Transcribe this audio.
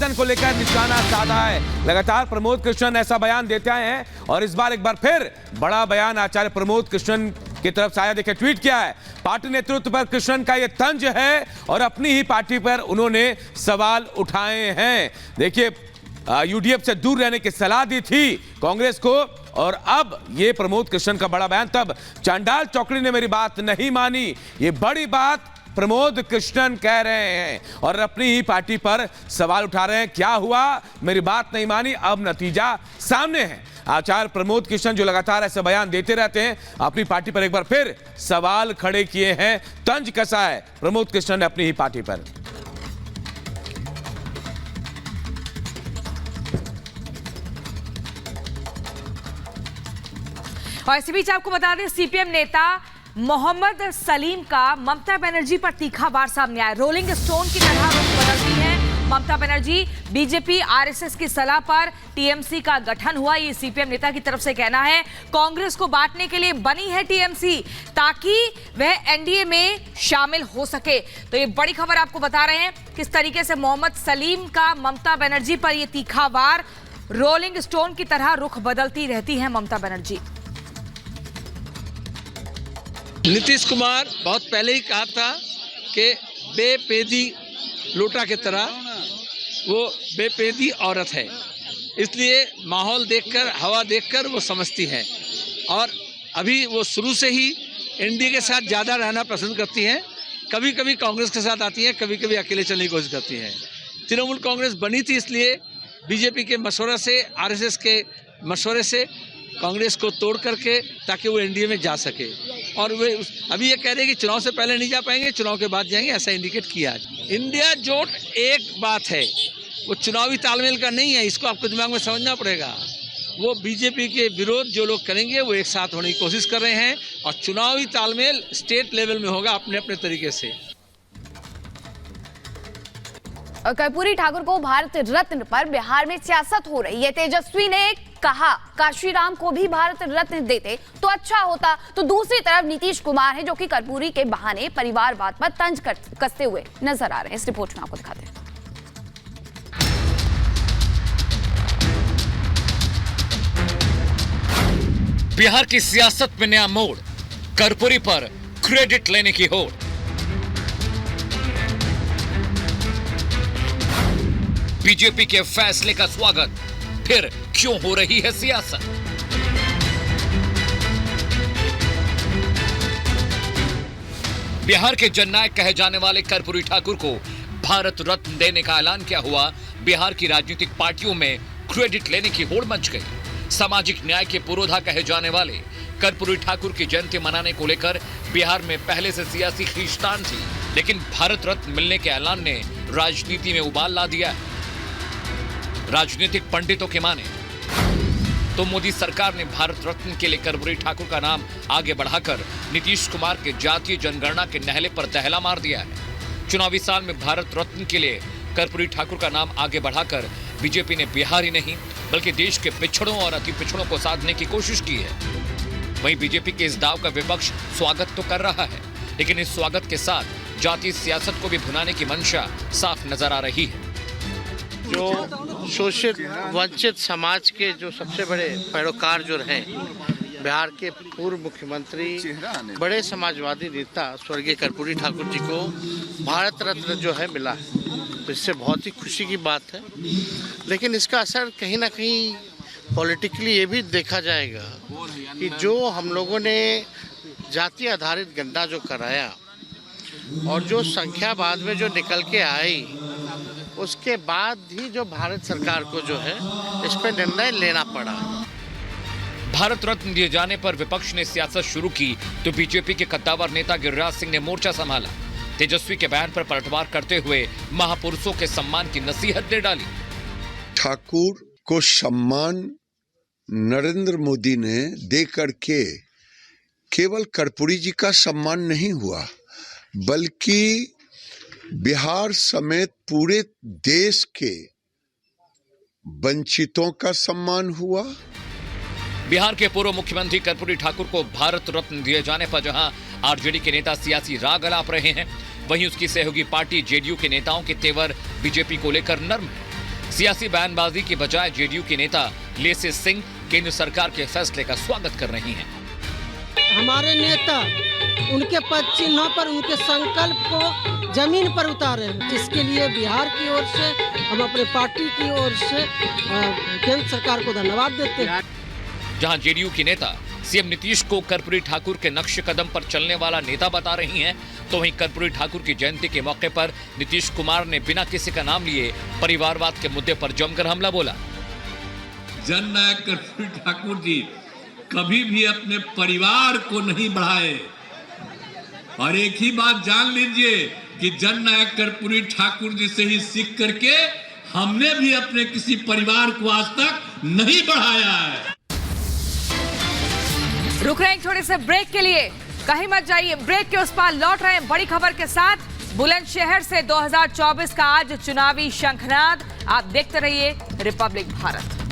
गठबंधन को लेकर निशाना साधा है। लगातार प्रमोद कृष्णन ऐसा बयान देते आए हैं और इस बार एक बार फिर बड़ा बयान आचार्य प्रमोद कृष्णन की तरफ से आया। देखिए ट्वीट किया है, पार्टी नेतृत्व पर कृष्णन का यह तंज है और अपनी ही पार्टी पर उन्होंने सवाल उठाए हैं। देखिए यूडीएफ से दूर रहने की सलाह दी थी कांग्रेस को और अब ये प्रमोद कृष्णन का बड़ा बयान। तब चांडाल चौकड़ी ने मेरी बात नहीं मानी, ये बड़ी बात प्रमोद कृष्णन कह रहे हैं और अपनी ही पार्टी पर सवाल उठा रहे हैं। क्या हुआ, मेरी बात नहीं मानी, अब नतीजा सामने है। आचार्य प्रमोद कृष्णन जो लगातार ऐसे बयान देते रहते हैं, अपनी पार्टी पर एक बार फिर सवाल खड़े किए हैं। तंज कसा है प्रमोद कृष्णन ने अपनी ही पार्टी पर। और इसी बीच आपको बता दें, सीपीएम नेता मोहम्मद सलीम का ममता बनर्जी पर तीखा वार सामने आया। रोलिंग स्टोन की तरह रुख बदलती है ममता बनर्जी। बीजेपी आरएसएस की सलाह पर टीएमसी का गठन हुआ, ये सीपीएम नेता की तरफ से कहना है। कांग्रेस को बांटने के लिए बनी है टीएमसी ताकि वह एनडीए में शामिल हो सके। तो ये बड़ी खबर आपको बता रहे हैं किस तरीके से मोहम्मद सलीम का ममता बनर्जी पर यह तीखा वार। रोलिंग स्टोन की तरह रुख बदलती रहती है ममता बनर्जी। नीतीश कुमार बहुत पहले ही कहा था कि बेपेदी लोटा की तरह वो बेपेदी औरत है, इसलिए माहौल देखकर, हवा देखकर वो समझती है और अभी वो शुरू से ही एनडीए के साथ ज़्यादा रहना पसंद करती हैं। कभी कभी कांग्रेस के साथ आती हैं, कभी कभी अकेले चलने की कोशिश करती हैं। तृणमूल कांग्रेस बनी थी इसलिए बीजेपी के मशवरे से, आरएसएस के मशवरे से कांग्रेस को तोड़ करके ताकि वो एनडीए में जा सके। और वे अभी ये कह रहे हैं कि चुनाव से पहले नहीं जा पाएंगे, चुनाव के बाद जाएंगे, ऐसा इंडिकेट किया। इंडिया जोट एक बात है, वो चुनावी तालमेल का नहीं है, इसको आपको दिमाग में समझना पड़ेगा। वो बीजेपी के विरोध जो लोग करेंगे वो एक साथ होने की कोशिश कर रहे हैं और चुनावी तालमेल स्टेट लेवल में होगा अपने अपने तरीके से। कर्पूरी ठाकुर को भारत रत्न पर बिहार में सियासत हो रही है। तेजस्वी ने कहा काशीराम को भी भारत रत्न देते तो अच्छा होता। तो दूसरी तरफ नीतीश कुमार है जो कि कर्पूरी के बहाने परिवारवाद पर तंज कसते हुए नजर आ रहे हैं। इस रिपोर्ट में आपको दिखाते हैं। बिहार की सियासत में नया मोड़, कर्पूरी पर क्रेडिट लेने की होड़। बीजेपी के फैसले का स्वागत, फिर क्यों हो रही है सियासत? बिहार के जननायक कहे जाने वाले कर्पूरी ठाकुर को भारत रत्न देने का ऐलान क्या हुआ? बिहार की राजनीतिक पार्टियों में क्रेडिट लेने की होड़ मच गई। सामाजिक न्याय के पुरोधा कहे जाने वाले कर्पूरी ठाकुर की जयंती मनाने को लेकर बिहार में पहले से सियासी खींचतान थी, लेकिन भारत रत्न मिलने के ऐलान ने राजनीति में उबाल ला दिया है। राजनीतिक पंडितों के माने तो मोदी सरकार ने भारत रत्न के लिए कर्पूरी ठाकुर का नाम आगे बढ़ाकर नीतीश कुमार के जातीय जनगणना के नहले पर दहला मार दिया है। चुनावी साल में भारत रत्न के लिए कर्पूरी ठाकुर का नाम आगे बढ़ाकर बीजेपी ने बिहार ही नहीं बल्कि देश के पिछड़ों और अति पिछड़ों को साधने की कोशिश की है। वहीं बीजेपी के इस दाव का विपक्ष स्वागत तो कर रहा है, लेकिन इस स्वागत के साथ जातीय सियासत को भी भुनाने की मंशा साफ नजर आ रही है। जो शोषित वंचित समाज के जो सबसे बड़े पैरोकार जो रहे, बिहार के पूर्व मुख्यमंत्री, बड़े समाजवादी नेता स्वर्गीय कर्पूरी ठाकुर जी को भारत रत्न जो है मिला है, तो इससे बहुत ही खुशी की बात है। लेकिन इसका असर कहीं ना कहीं पॉलिटिकली ये भी देखा जाएगा कि जो हम लोगों ने जाति आधारित गणना जो कराया और जो संख्या बाद में जो निकल के आई, उसके बाद ही जो भारत सरकार को जो है इस पर निर्णय लेना पड़ा। भारत रत्न दिए जाने पर विपक्ष ने सियासत शुरू की तो बीजेपी के कद्दावर नेता गिरिराज सिंह ने मोर्चा संभाला। तेजस्वी के बयान पर पलटवार करते हुए महापुरुषों के सम्मान की नसीहत दे डाली। ठाकुर को सम्मान नरेंद्र मोदी ने दे करके केवल कर्पूरी जी का सम्मान नहीं हुआ, बल्कि बिहार समेत पूरे देश के वंचितों का सम्मान हुआ। बिहार के पूर्व मुख्यमंत्री कर्पूरी ठाकुर को भारत रत्न दिए जाने पर जहां आरजेडी के नेता सियासी राग अलाप रहे हैं, वहीं उसकी सहयोगी पार्टी जेडीयू के नेताओं के तेवर बीजेपी को लेकर नर्म है। सियासी बयानबाजी की बजाय जेडीयू की नेता लेसी सिंह केंद्र सरकार के फैसले का स्वागत कर रही हैं। हमारे नेता उनके पद चिन्हों पर उनके संकल्प को जमीन पर उतारे, जिसके लिए बिहार की ओर से हम अपने पार्टी की ओर से केंद्र सरकार को धन्यवाद देते हैं। जहां जेडीयू की नेता सीएम नीतीश को कर्पूरी ठाकुर के नक्श कदम पर चलने वाला नेता बता रही हैं, तो वहीं कर्पूरी ठाकुर की जयंती के मौके पर नीतीश कुमार ने बिना किसी का नाम लिए परिवारवाद के मुद्दे पर जमकर हमला बोला। जननायक कर्पूरी ठाकुर जी कभी भी अपने परिवार को नहीं बढ़ाए, और एक ही बात जान लीजिए कि जननायक कर्पूरी ठाकुर जी से ही सीख करके हमने भी अपने किसी परिवार को आज तक नहीं बढ़ाया है। रुक रहे हैं थोड़े से ब्रेक के लिए, कहीं मत जाइए। ब्रेक के उस पार लौट रहे हैं बड़ी खबर के साथ। बुलंदशहर से 2024 का आज चुनावी शंखनाद। आप देखते रहिए रिपब्लिक भारत।